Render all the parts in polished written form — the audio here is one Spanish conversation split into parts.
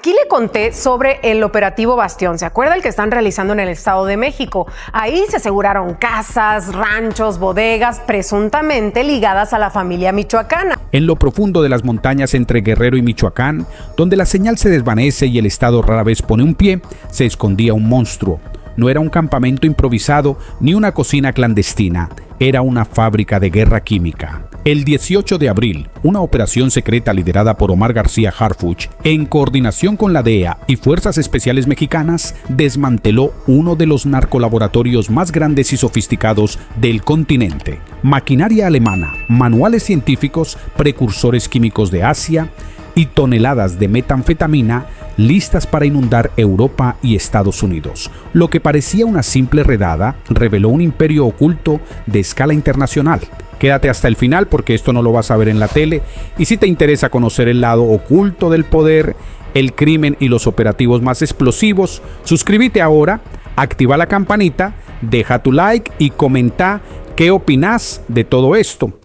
Aquí le conté sobre el operativo Bastión. ¿Se acuerda el que están realizando en el Estado de México? Ahí se aseguraron casas, ranchos, bodegas, presuntamente ligadas a la familia michoacana. En lo profundo de las montañas entre Guerrero y Michoacán, donde la señal se desvanece y el Estado rara vez pone un pie, se escondía un monstruo. No era un campamento improvisado ni una cocina clandestina, era una fábrica de guerra química. El 18 de abril, una operación secreta liderada por Omar García Harfuch, en coordinación con la DEA y Fuerzas Especiales Mexicanas, desmanteló uno de los narcolaboratorios más grandes y sofisticados del continente. Maquinaria alemana, manuales científicos, precursores químicos de Asia y toneladas de metanfetamina listas para inundar Europa y Estados Unidos. Lo que parecía una simple redada reveló un imperio oculto de escala internacional. Quédate hasta el final porque esto no lo vas a ver en la tele, y si te interesa conocer el lado oculto del poder, el crimen y los operativos más explosivos, suscríbete ahora, activa la campanita, deja tu like y comenta qué opinas de todo esto.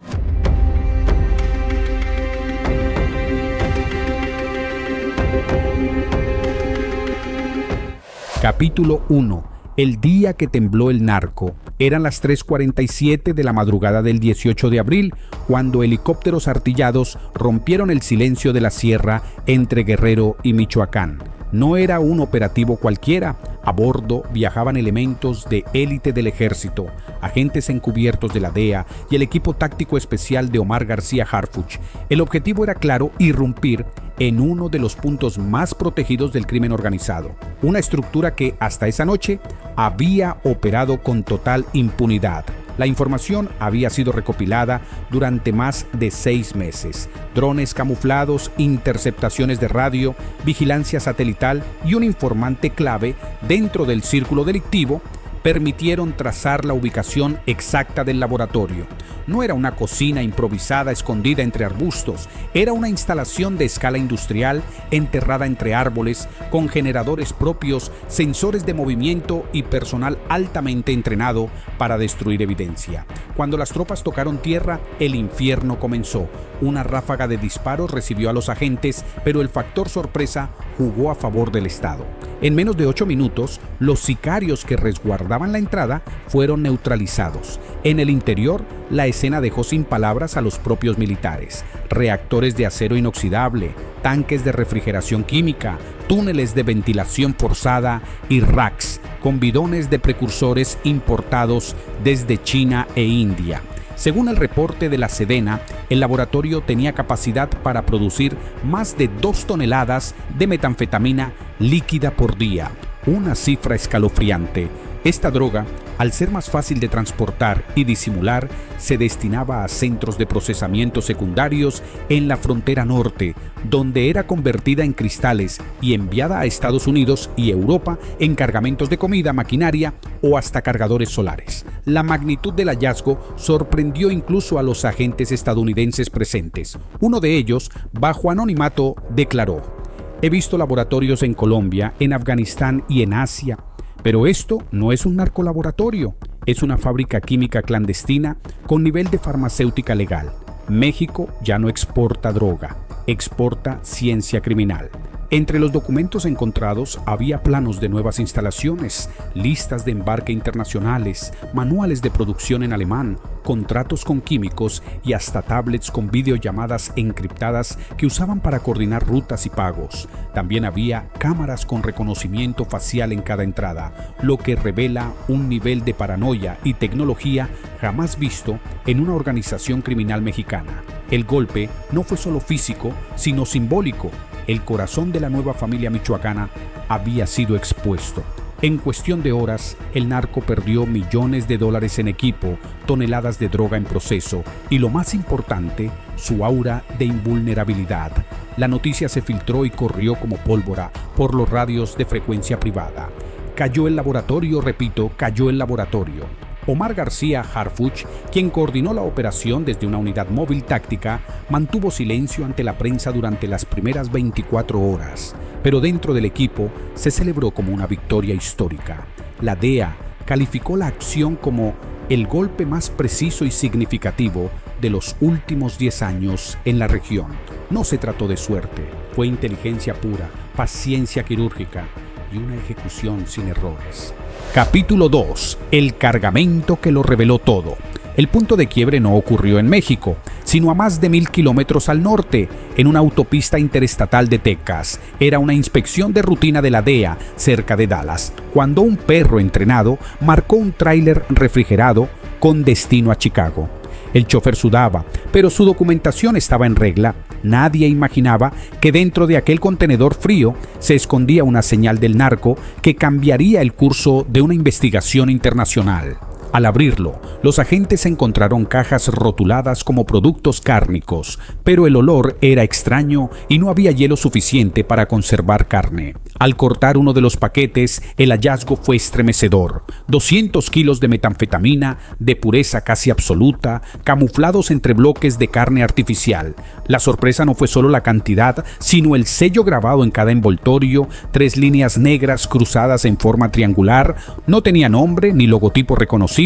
Capítulo 1. El día que tembló el narco. Eran las 3:47 de la madrugada del 18 de abril, cuando helicópteros artillados rompieron el silencio de la sierra entre Guerrero y Michoacán. No era un operativo cualquiera. A bordo viajaban elementos de élite del ejército, agentes encubiertos de la DEA y el equipo táctico especial de Omar García Harfuch. El objetivo era claro: irrumpir en uno de los puntos más protegidos del crimen organizado, una estructura que hasta esa noche había operado con total impunidad. La información había sido recopilada durante más de 6 meses. Drones camuflados, interceptaciones de radio, vigilancia satelital y un informante clave dentro del círculo delictivo permitieron trazar la ubicación exacta del laboratorio. No era una cocina improvisada escondida entre arbustos, era una instalación de escala industrial enterrada entre árboles, con generadores propios, sensores de movimiento y personal altamente entrenado para destruir evidencia. Cuando las tropas tocaron tierra, el infierno comenzó. Una ráfaga de disparos recibió a los agentes, pero el factor sorpresa jugó a favor del Estado. En menos de 8 minutos, los sicarios que resguardaban la entrada fueron neutralizados. En el interior, la escena dejó sin palabras a los propios militares. Reactores de acero inoxidable, tanques de refrigeración química, túneles de ventilación forzada y racks con bidones de precursores importados desde China e India. Según el reporte de la Sedena, el laboratorio tenía capacidad para producir más de 2 toneladas de metanfetamina líquida por día, una cifra escalofriante. Esta droga, al ser más fácil de transportar y disimular, se destinaba a centros de procesamiento secundarios en la frontera norte, donde era convertida en cristales y enviada a Estados Unidos y Europa en cargamentos de comida, maquinaria o hasta cargadores solares. La magnitud del hallazgo sorprendió incluso a los agentes estadounidenses presentes. Uno de ellos, bajo anonimato, declaró: "He visto laboratorios en Colombia, en Afganistán y en Asia, pero esto no es un narcolaboratorio, es una fábrica química clandestina con nivel de farmacéutica legal. México ya no exporta droga, exporta ciencia criminal". Entre los documentos encontrados había planos de nuevas instalaciones, listas de embarque internacionales, manuales de producción en alemán, contratos con químicos y hasta tablets con videollamadas encriptadas que usaban para coordinar rutas y pagos. También había cámaras con reconocimiento facial en cada entrada, lo que revela un nivel de paranoia y tecnología jamás visto en una organización criminal mexicana. El golpe no fue solo físico, sino simbólico. El corazón de la nueva familia michoacana había sido expuesto. En cuestión de horas, el narco perdió millones de dólares en equipo, toneladas de droga en proceso y, lo más importante, su aura de invulnerabilidad. La noticia se filtró y corrió como pólvora por los radios de frecuencia privada. Cayó el laboratorio, repito, cayó el laboratorio. Omar García Harfuch, quien coordinó la operación desde una unidad móvil táctica, mantuvo silencio ante la prensa durante las primeras 24 horas, pero dentro del equipo se celebró como una victoria histórica. La DEA calificó la acción como el golpe más preciso y significativo de los últimos 10 años en la región. No se trató de suerte, Fue inteligencia pura, paciencia quirúrgica y una ejecución sin errores. Capítulo 2. El cargamento que lo reveló todo. El punto de quiebre no ocurrió en México, sino a más de 1,000 kilómetros al norte, en una autopista interestatal de Texas. Era una inspección de rutina de la DEA, cerca de Dallas, cuando un perro entrenado marcó un tráiler refrigerado con destino a Chicago. El chofer sudaba, pero su documentación estaba en regla. Nadie imaginaba que dentro de aquel contenedor frío se escondía una señal del narco que cambiaría el curso de una investigación internacional. Al abrirlo, los agentes encontraron cajas rotuladas como productos cárnicos, pero el olor era extraño y no había hielo suficiente para conservar carne. Al cortar uno de los paquetes, el hallazgo fue estremecedor. 200 kilos de metanfetamina, de pureza casi absoluta, camuflados entre bloques de carne artificial. La sorpresa no fue solo la cantidad, sino el sello grabado en cada envoltorio, 3 líneas negras cruzadas en forma triangular. No tenía nombre ni logotipo reconocible.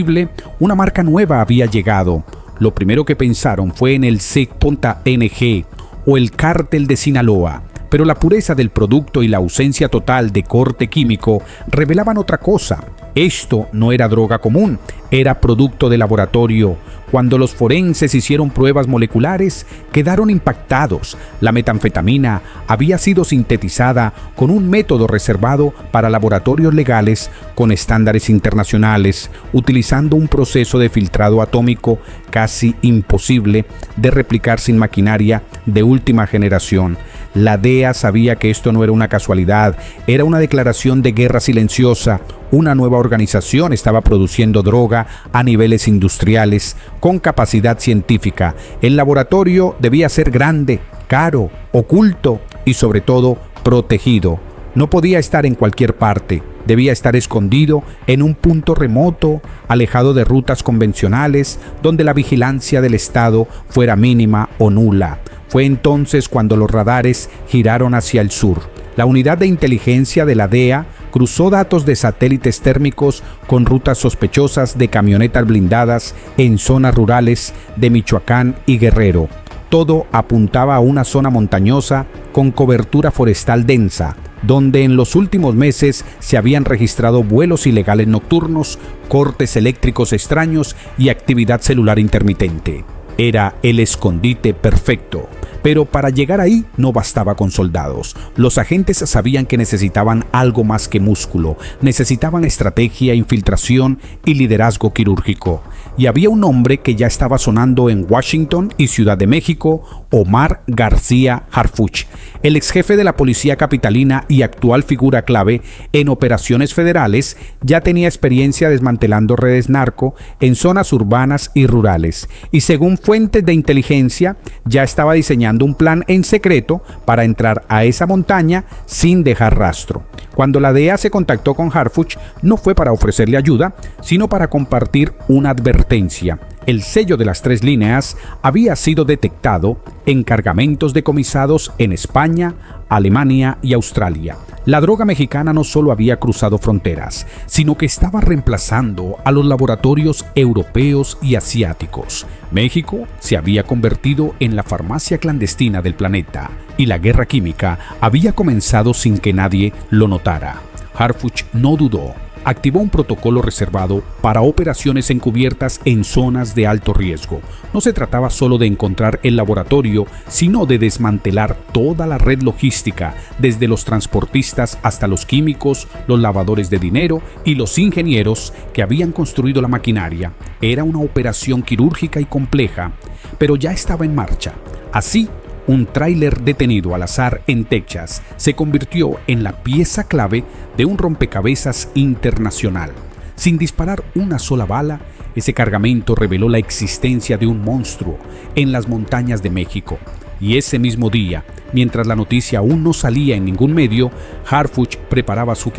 Una marca nueva había llegado. Lo primero que pensaron fue en el CJNG o el Cártel de Sinaloa, pero la pureza del producto y la ausencia total de corte químico revelaban otra cosa. Esto no era droga común, era producto de laboratorio. Cuando los forenses hicieron pruebas moleculares, quedaron impactados. La metanfetamina había sido sintetizada con un método reservado para laboratorios legales con estándares internacionales, utilizando un proceso de filtrado atómico casi imposible de replicar sin maquinaria de última generación. La DEA sabía que esto no era una casualidad, era una declaración de guerra silenciosa. Una nueva organización estaba produciendo droga a niveles industriales, con capacidad científica. El laboratorio debía ser grande, caro, oculto y sobre todo protegido. No podía estar en cualquier parte, debía estar escondido en un punto remoto, alejado de rutas convencionales, donde la vigilancia del Estado fuera mínima o nula. Fue entonces cuando los radares giraron hacia el sur. La unidad de inteligencia de la DEA cruzó datos de satélites térmicos con rutas sospechosas de camionetas blindadas en zonas rurales de Michoacán y Guerrero. Todo apuntaba a una zona montañosa con cobertura forestal densa, donde en los últimos meses se habían registrado vuelos ilegales nocturnos, cortes eléctricos extraños y actividad celular intermitente. Era el escondite perfecto. Pero para llegar ahí no bastaba con soldados. Los agentes sabían que necesitaban algo más que músculo. Necesitaban estrategia, infiltración y liderazgo quirúrgico. Y había un hombre que ya estaba sonando en Washington y Ciudad de México: Omar García Harfuch, el ex jefe de la policía capitalina y actual figura clave en operaciones federales. Ya tenía experiencia desmantelando redes narco en zonas urbanas y rurales. Y según fuentes de inteligencia, ya estaba diseñando un plan en secreto para entrar a esa montaña sin dejar rastro. Cuando la DEA se contactó con Harfuch, no fue para ofrecerle ayuda, sino para compartir una advertencia. El sello de las 3 líneas había sido detectado en cargamentos decomisados en España, Alemania y Australia. La droga mexicana no solo había cruzado fronteras, sino que estaba reemplazando a los laboratorios europeos y asiáticos. México se había convertido en la farmacia clandestina del planeta y la guerra química había comenzado sin que nadie lo notara. Harfuch no dudó. Activó un protocolo reservado para operaciones encubiertas en zonas de alto riesgo. No se trataba solo de encontrar el laboratorio, sino de desmantelar toda la red logística, desde los transportistas hasta los químicos, los lavadores de dinero y los ingenieros que habían construido la maquinaria. Era una operación quirúrgica y compleja, pero ya estaba en marcha. Así, un tráiler detenido al azar en Texas se convirtió en la pieza clave de un rompecabezas internacional. Sin disparar una sola bala, ese cargamento reveló la existencia de un monstruo en las montañas de México. Y ese mismo día, mientras la noticia aún no salía en ningún medio, Harfuch preparaba a su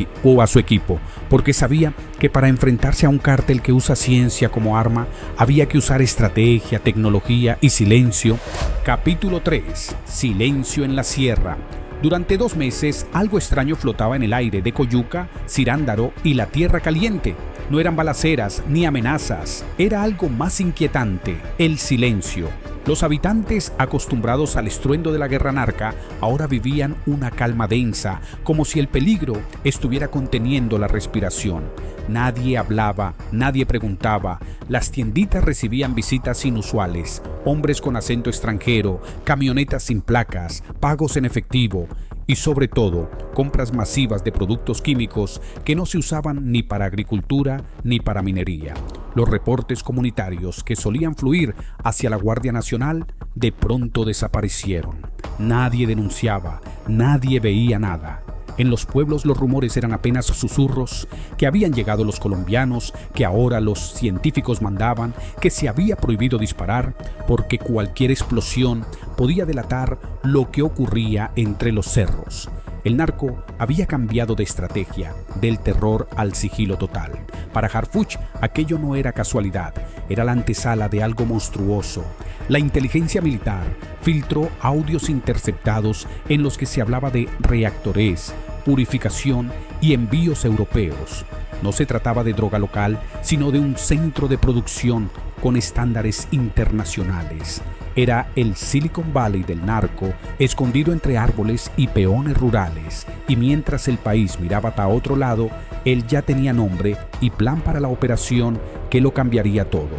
equipo, porque sabía que para enfrentarse a un cártel que usa ciencia como arma, había que usar estrategia, tecnología y silencio. Capítulo 3. Silencio en la sierra. Durante 2 meses, algo extraño flotaba en el aire de Coyuca, Cirándaro y la Tierra Caliente. No eran balaceras ni amenazas, era algo más inquietante, el silencio. Los habitantes, acostumbrados al estruendo de la guerra narca, ahora vivían una calma densa, como si el peligro estuviera conteniendo la respiración. Nadie hablaba, nadie preguntaba. Las tienditas recibían visitas inusuales, hombres con acento extranjero, camionetas sin placas, pagos en efectivo y sobre todo, compras masivas de productos químicos que no se usaban ni para agricultura ni para minería. Los reportes comunitarios que solían fluir hacia la Guardia Nacional de pronto desaparecieron. Nadie denunciaba, nadie veía nada. En los pueblos los rumores eran apenas susurros, que habían llegado los colombianos, que ahora los científicos mandaban, que se había prohibido disparar, porque cualquier explosión podía delatar lo que ocurría entre los cerros. El narco había cambiado de estrategia, del terror al sigilo total. Para Harfuch, aquello no era casualidad, era la antesala de algo monstruoso. La inteligencia militar filtró audios interceptados en los que se hablaba de reactores, purificación y envíos europeos. No se trataba de droga local, sino de un centro de producción con estándares internacionales. Era el Silicon Valley del narco, escondido entre árboles y peones rurales, y mientras el país miraba para otro lado, él ya tenía nombre y plan para la operación que lo cambiaría todo.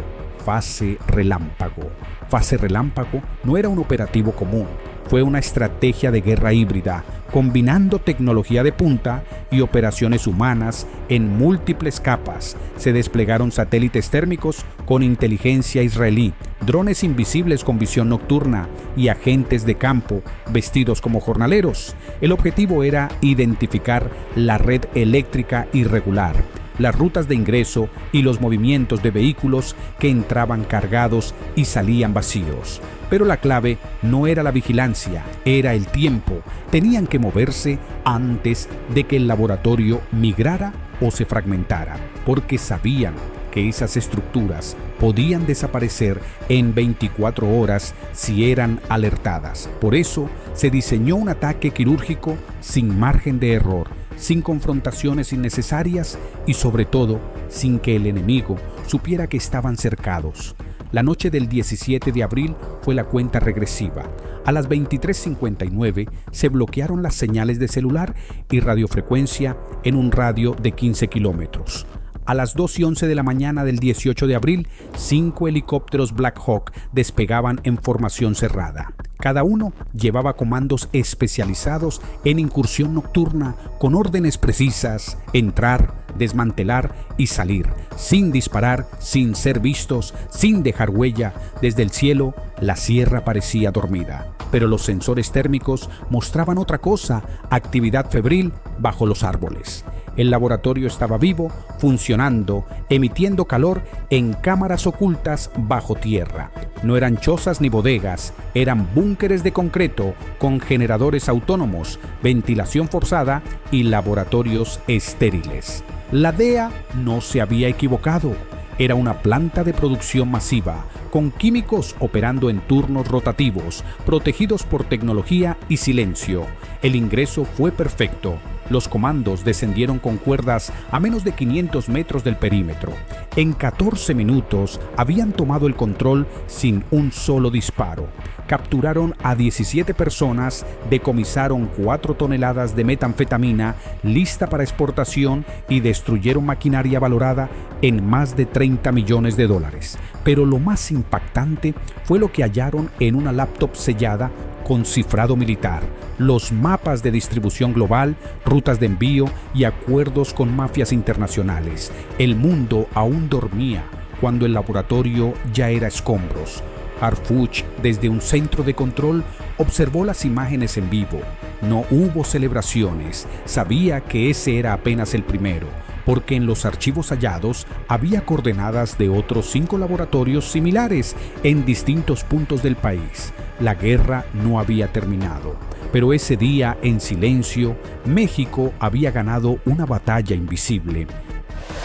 Fase Relámpago. Fase Relámpago no era un operativo común, fue una estrategia de guerra híbrida, combinando tecnología de punta y operaciones humanas en múltiples capas. Se desplegaron satélites térmicos con inteligencia israelí, drones invisibles con visión nocturna y agentes de campo vestidos como jornaleros. El objetivo era identificar la red eléctrica irregular, las rutas de ingreso y los movimientos de vehículos que entraban cargados y salían vacíos. Pero la clave no era la vigilancia, era el tiempo. Tenían que moverse antes de que el laboratorio migrara o se fragmentara, porque sabían que esas estructuras podían desaparecer en 24 horas si eran alertadas. Por eso se diseñó un ataque quirúrgico sin margen de error, sin confrontaciones innecesarias y sobre todo sin que el enemigo supiera que estaban cercados. La noche del 17 de abril fue la cuenta regresiva. A las 23:59 se bloquearon las señales de celular y radiofrecuencia en un radio de 15 kilómetros. A las 2:11 de la mañana del 18 de abril, 5 helicópteros Black Hawk despegaban en formación cerrada. Cada uno llevaba comandos especializados en incursión nocturna con órdenes precisas: entrar, desmantelar y salir, sin disparar, sin ser vistos, sin dejar huella. Desde el cielo, la sierra parecía dormida, pero los sensores térmicos mostraban otra cosa: actividad febril bajo los árboles. El laboratorio estaba vivo, funcionando, emitiendo calor en cámaras ocultas bajo tierra. No eran chozas ni bodegas, eran búnkeres de concreto con generadores autónomos, ventilación forzada y laboratorios estériles. La DEA no se había equivocado. Era una planta de producción masiva, con químicos operando en turnos rotativos, protegidos por tecnología y silencio. El ingreso fue perfecto. Los comandos descendieron con cuerdas a menos de 500 metros del perímetro. En 14 minutos habían tomado el control sin un solo disparo. Capturaron a 17 personas, decomisaron 4 toneladas de metanfetamina lista para exportación y destruyeron maquinaria valorada en más de $30 millones. Pero lo más impactante fue lo que hallaron en una laptop sellada con cifrado militar, los mapas de distribución global, rutas de envío y acuerdos con mafias internacionales. El mundo aún dormía cuando el laboratorio ya era escombros. Harfuch, desde un centro de control, observó las imágenes en vivo. No hubo celebraciones, sabía que ese era apenas el primero, porque en los archivos hallados había coordenadas de otros 5 laboratorios similares en distintos puntos del país. La guerra no había terminado, pero ese día, en silencio, México había ganado una batalla invisible.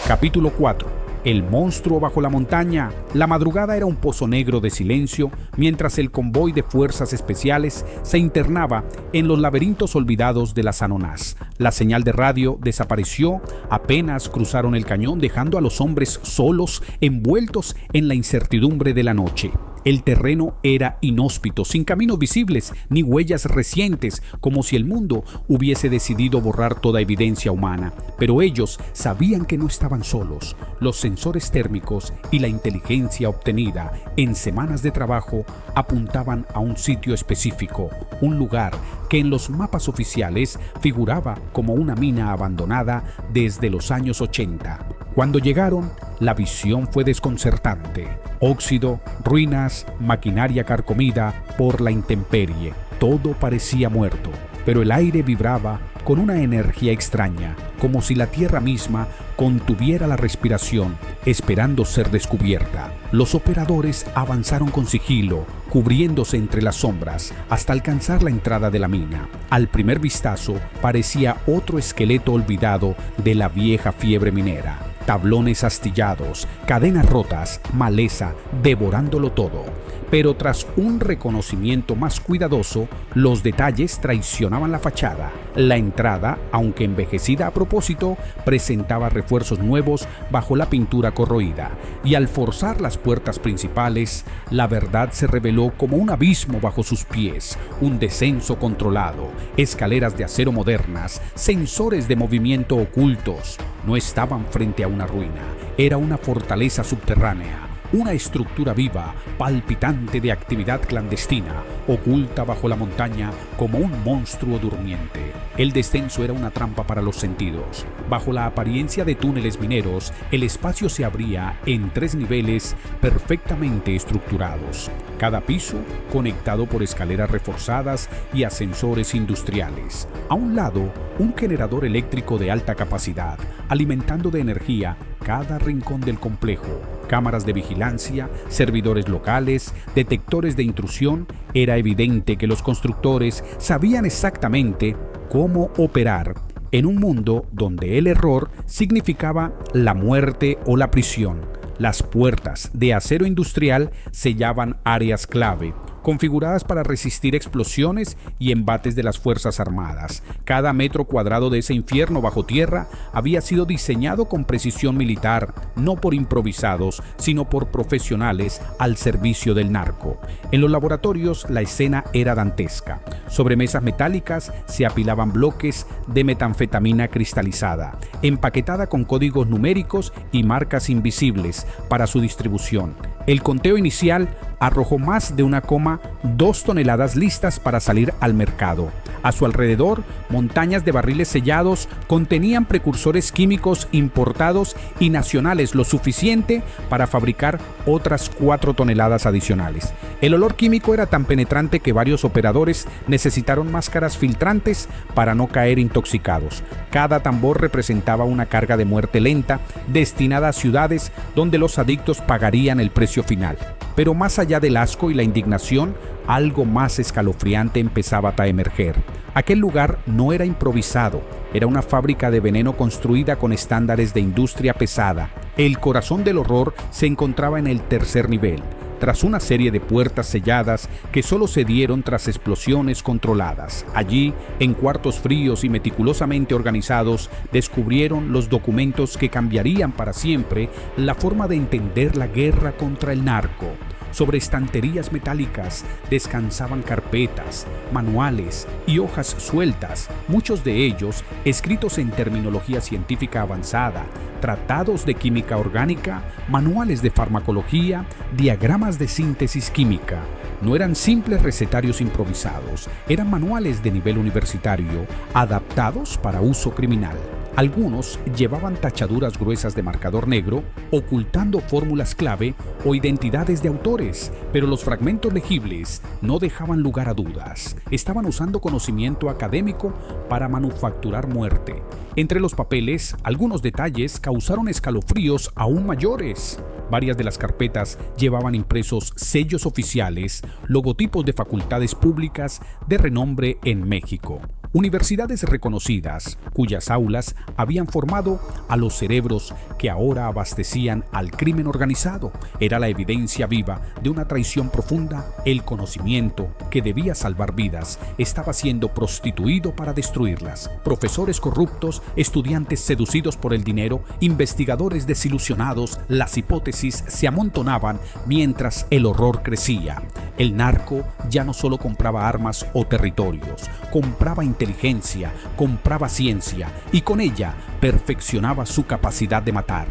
Capítulo 4. El monstruo bajo la montaña. La madrugada era un pozo negro de silencio mientras el convoy de fuerzas especiales se internaba en los laberintos olvidados de las Anonas. La señal de radio desapareció apenas cruzaron el cañón, dejando a los hombres solos, envueltos en la incertidumbre de la noche. El terreno era inhóspito, sin caminos visibles ni huellas recientes, como si el mundo hubiese decidido borrar toda evidencia humana. Pero ellos sabían que no estaban solos. Los sensores térmicos y la inteligencia obtenida en semanas de trabajo apuntaban a un sitio específico, un lugar que en los mapas oficiales figuraba como una mina abandonada desde los años 80. Cuando llegaron, la visión fue desconcertante. Óxido, ruinas, maquinaria carcomida por la intemperie. Todo parecía muerto, pero el aire vibraba con una energía extraña, como si la tierra misma contuviera la respiración, esperando ser descubierta. Los operadores avanzaron con sigilo, cubriéndose entre las sombras, hasta alcanzar la entrada de la mina. Al primer vistazo, parecía otro esqueleto olvidado de la vieja fiebre minera. Tablones astillados, cadenas rotas, maleza, devorándolo todo. Pero tras un reconocimiento más cuidadoso, los detalles traicionaban la fachada. La entrada, aunque envejecida a propósito, presentaba refuerzos nuevos bajo la pintura corroída. Y al forzar las puertas principales, la verdad se reveló como un abismo bajo sus pies, un descenso controlado, escaleras de acero modernas, sensores de movimiento ocultos. No estaban frente a una ruina, era una fortaleza subterránea. Una estructura viva, palpitante de actividad clandestina, oculta bajo la montaña como un monstruo durmiente. El descenso era una trampa para los sentidos. Bajo la apariencia de túneles mineros, el espacio se abría en 3 niveles perfectamente estructurados. Cada piso conectado por escaleras reforzadas y ascensores industriales. A un lado, un generador eléctrico de alta capacidad, alimentando de energía cada rincón del complejo. Cámaras de vigilancia, servidores locales, detectores de intrusión. Era evidente que los constructores sabían exactamente cómo operar en un mundo donde el error significaba la muerte o la prisión. Las puertas de acero industrial sellaban áreas clave, configuradas para resistir explosiones y embates de las Fuerzas Armadas. Cada metro cuadrado de ese infierno bajo tierra había sido diseñado con precisión militar, no por improvisados, sino por profesionales al servicio del narco. En los laboratorios la escena era dantesca. Sobre mesas metálicas se apilaban bloques de metanfetamina cristalizada, empaquetada con códigos numéricos y marcas invisibles para su distribución. El conteo inicial arrojó más de 1,2 toneladas listas para salir al mercado. A su alrededor, montañas de barriles sellados contenían precursores químicos importados y nacionales lo suficiente para fabricar otras 4 toneladas adicionales. El olor químico era tan penetrante que varios operadores necesitaron máscaras filtrantes para no caer intoxicados. Cada tambor representaba una carga de muerte lenta destinada a ciudades donde los adictos pagarían el precio final. Pero más allá del asco y la indignación, algo más escalofriante empezaba a emerger. Aquel lugar no era improvisado, era una fábrica de veneno construida con estándares de industria pesada. El corazón del horror se encontraba en el tercer nivel, tras una serie de puertas selladas que solo se dieron tras explosiones controladas. Allí, en cuartos fríos y meticulosamente organizados, descubrieron los documentos que cambiarían para siempre la forma de entender la guerra contra el narco. Sobre estanterías metálicas descansaban carpetas, manuales y hojas sueltas, muchos de ellos escritos en terminología científica avanzada, tratados de química orgánica, manuales de farmacología, diagramas de síntesis química. No eran simples recetarios improvisados, eran manuales de nivel universitario, adaptados para uso criminal. Algunos llevaban tachaduras gruesas de marcador negro, ocultando fórmulas clave o identidades de autores, pero los fragmentos legibles no dejaban lugar a dudas. Estaban usando conocimiento académico para manufacturar muerte. Entre los papeles, algunos detalles causaron escalofríos aún mayores. Varias de las carpetas llevaban impresos sellos oficiales, logotipos de facultades públicas de renombre en México. Universidades reconocidas, cuyas aulas habían formado a los cerebros que ahora abastecían al crimen organizado. Era la evidencia viva de una traición profunda. El conocimiento, que debía salvar vidas, estaba siendo prostituido para destruirlas. Profesores corruptos, estudiantes seducidos por el dinero, investigadores desilusionados, las hipótesis se amontonaban mientras el horror crecía. El narco ya no solo compraba armas o territorios, compraba inteligencia, compraba ciencia y con ella perfeccionaba su capacidad de matar.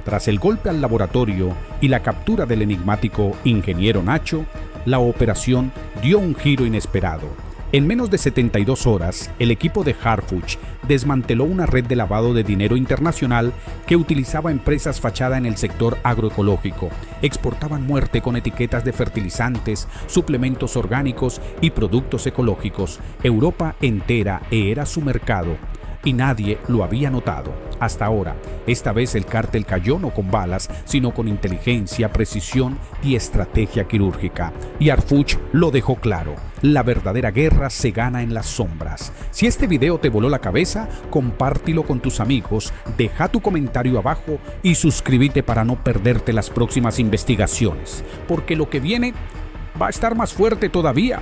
Tras el golpe al laboratorio y la captura del enigmático ingeniero Nacho, la operación dio un giro inesperado. En menos de 72 horas, el equipo de Harfuch desmanteló una red de lavado de dinero internacional que utilizaba empresas fachada en el sector agroecológico. Exportaban muerte con etiquetas de fertilizantes, suplementos orgánicos y productos ecológicos. Europa entera era su mercado y nadie lo había notado hasta ahora. Esta vez el cártel cayó no con balas, sino con inteligencia, precisión y estrategia quirúrgica. Y Harfuch lo dejó claro: la verdadera guerra se gana en las sombras. Si este video te voló la cabeza, compártelo con tus amigos, deja tu comentario abajo y suscríbete para no perderte las próximas investigaciones, porque lo que viene va a estar más fuerte todavía.